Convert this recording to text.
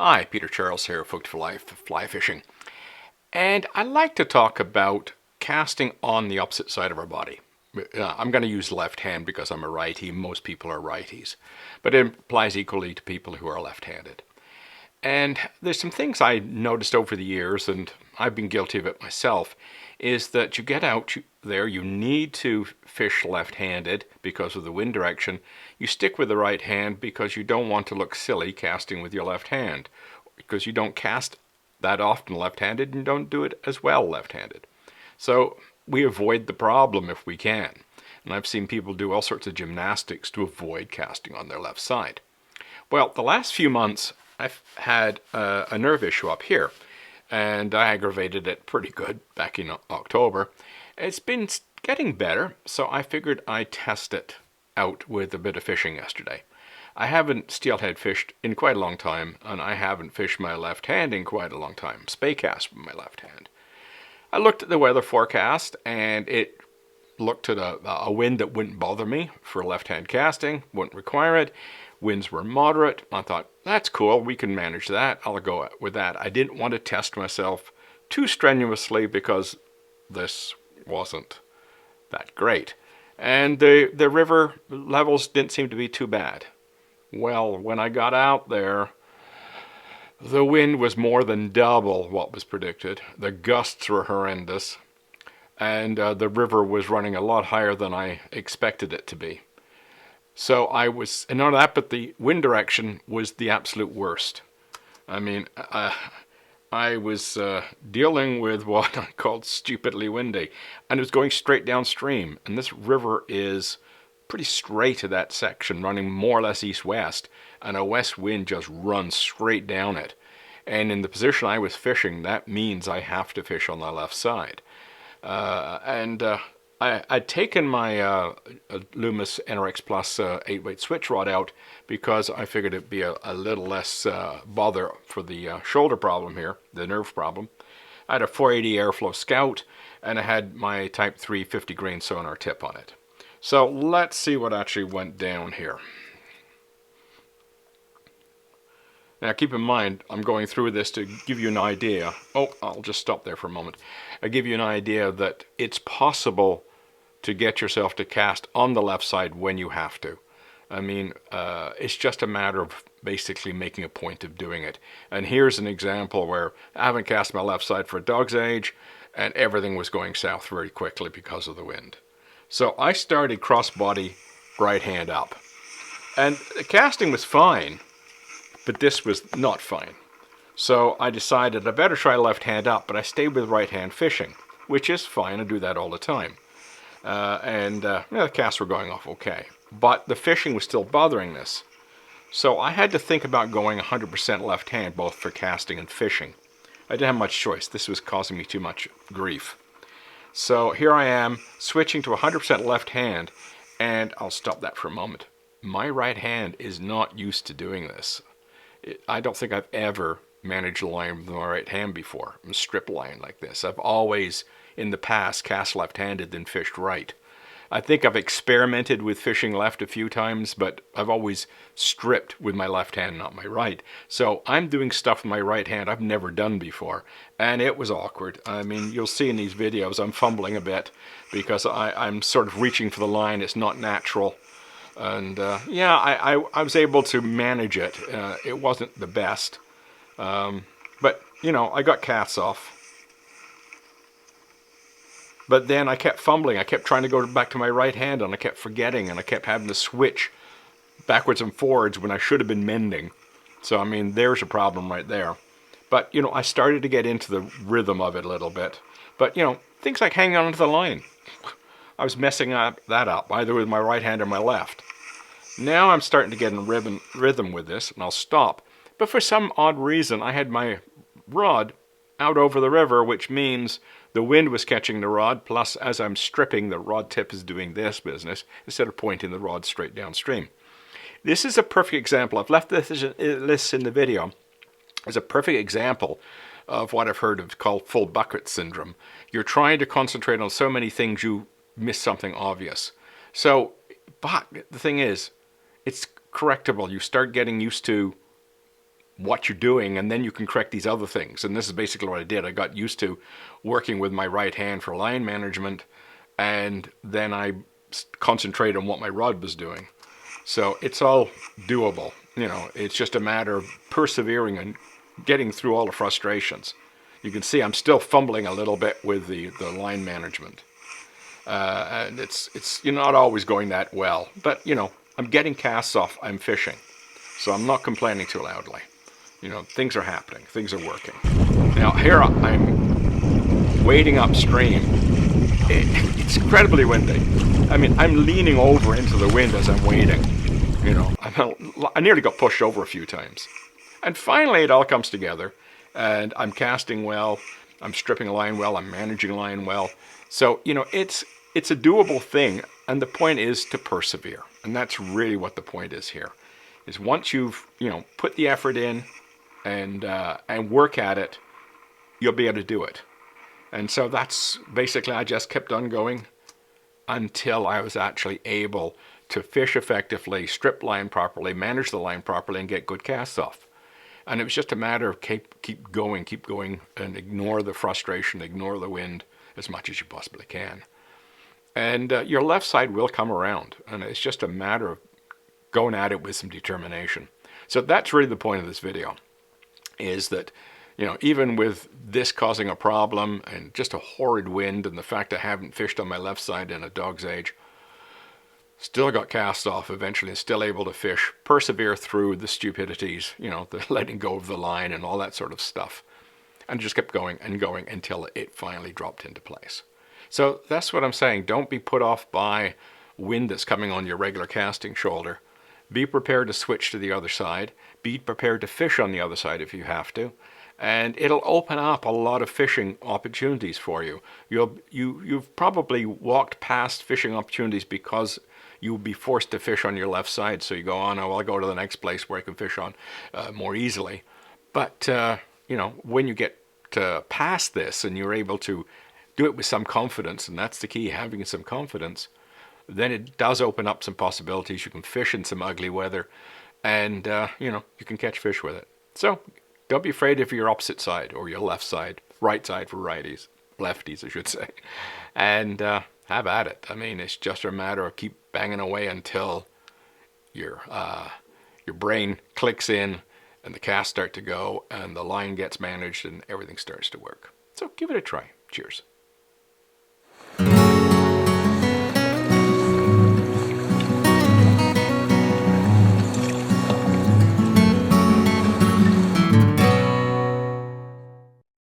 Hi, Peter Charles here, Hooked for Life, fly fishing. And I like to talk about casting on the opposite side of our body. I'm going to use left hand because I'm a righty. Most people are righties. But it applies equally to people who are left-handed. And there's some things I noticed over the years, and I've been guilty of it myself, is that you get out there, you need to fish left-handed because of the wind direction. You stick with the right hand because you don't want to look silly casting with your left hand, because you don't cast that often left-handed and don't do it as well left-handed. So we avoid the problem if we can. And I've seen people do all sorts of gymnastics to avoid casting on their left side. Well, the last few months I've had a nerve issue up here, and I aggravated it pretty good back in October. It's been getting better, so I figured I'd test it out with a bit of fishing yesterday. I haven't steelhead fished in quite a long time, and I haven't fished my left hand in quite a long time. Spey cast with my left hand. I looked at the weather forecast, and it looked at a wind that wouldn't bother me for left-hand casting, wouldn't require it. Winds were moderate. I thought, that's cool, we can manage that. I'll go with that. I didn't want to test myself too strenuously because this wasn't that great. And the river levels didn't seem to be too bad. Well, when I got out there, the wind was more than double what was predicted. The gusts were horrendous. And the river was running a lot higher than I expected it to be. So I was, and not that, but the wind direction was the absolute worst. I mean, I was dealing with what I called stupidly windy, and it was going straight downstream. And this river is pretty straight at that section, running more or less east-west, and a west wind just runs straight down it. And in the position I was fishing, that means I have to fish on the left side. I'd taken my Loomis NRX Plus 8-weight switch rod out because I figured it'd be a little less bother for the shoulder problem here, the nerve problem. I had a 480 Airflow Scout, and I had my Type 3 50 grain sonar tip on it. So let's see what actually went down here. Now keep in mind, I'm going through this to give you an idea. Oh, I'll just stop there for a moment. I give you an idea that it's possible to get yourself to cast on the left side when you have to. I mean, it's just a matter of basically making a point of doing it. And here's an example where I haven't cast my left side for a dog's age, and everything was going south very quickly because of the wind. So I started crossbody right hand up. And the casting was fine, but this was not fine. So I decided I better try left hand up, but I stayed with right hand fishing, which is fine. I do that all the time. The casts were going off okay. But the fishing was still bothering this. So I had to think about going 100% left hand, both for casting and fishing. I didn't have much choice. This was causing me too much grief. So here I am, switching to 100% left hand, and I'll stop that for a moment. My right hand is not used to doing this. I don't think I've ever managed a line with my right hand before. I'm a strip line like this. I've always, in the past, cast left-handed then fished right. I think I've experimented with fishing left a few times, but I've always stripped with my left hand, not my right. So I'm doing stuff with my right hand I've never done before, and it was awkward. I mean, you'll see in these videos I'm fumbling a bit because I'm sort of reaching for the line. It's not natural. And I was able to manage it. It wasn't the best. But, you know, I got casts off. But then I kept fumbling. I kept trying to go back to my right hand, and I kept forgetting, and I kept having to switch backwards and forwards when I should have been mending. So, I mean, there's a problem right there. But, you know, I started to get into the rhythm of it a little bit. But, you know, things like hanging onto the line. I was messing that up, either with my right hand or my left. Now I'm starting to get in rhythm with this, and I'll stop. But for some odd reason, I had my rod out over the river, which means the wind was catching the rod, plus as I'm stripping, the rod tip is doing this business, instead of pointing the rod straight downstream. This is a perfect example. I've left this in the video. It's a perfect example of what I've heard of called full bucket syndrome. You're trying to concentrate on so many things you miss something obvious. So, but the thing is, it's correctable. You start getting used to what you're doing, and then you can correct these other things. And this is basically what I did. I got used to working with my right hand for line management, and then I concentrated on what my rod was doing. So it's all doable. You know, it's just a matter of persevering and getting through all the frustrations. You can see I'm still fumbling a little bit with the line management. And it's you're not always going that well. But, you know, I'm getting casts off. I'm fishing. So I'm not complaining too loudly. You know, things are happening. Things are working. Now, here I'm wading upstream. It's incredibly windy. I mean, I'm leaning over into the wind as I'm wading. You know, I nearly got pushed over a few times. And finally, it all comes together. And I'm casting well. I'm stripping a line well. I'm managing line well. So, you know, it's a doable thing. And the point is to persevere. And that's really what the point is here. Is once you've, you know, put the effort in and work at it, you'll be able to do it. And so that's basically, I just kept on going until I was actually able to fish effectively, strip line properly, manage the line properly, and get good casts off. And it was just a matter of keep going, and ignore the frustration, ignore the wind as much as you possibly can. And your left side will come around, and it's just a matter of going at it with some determination. So that's really the point of this video, is that, you know, even with this causing a problem and just a horrid wind and the fact I haven't fished on my left side in a dog's age, still got cast off eventually and still able to fish, persevere through the stupidities, you know, the letting go of the line and all that sort of stuff. And just kept going and going until it finally dropped into place. So that's what I'm saying. Don't be put off by wind that's coming on your regular casting shoulder. Be prepared to switch to the other side. Be prepared to fish on the other side if you have to. And it'll open up a lot of fishing opportunities for you. You've probably walked past fishing opportunities because you'll be forced to fish on your left side. So you go, oh no, I'll go to the next place where I can fish on more easily. But, you know, when you get past this and you're able to do it with some confidence, and that's the key, having some confidence, then it does open up some possibilities. You can fish in some ugly weather, and, you know, you can catch fish with it. So don't be afraid of your opposite side or your left side, right side for righties, lefties, I should say. And have at it. I mean, it's just a matter of keep banging away until your brain clicks in and the casts start to go and the line gets managed and everything starts to work. So give it a try. Cheers.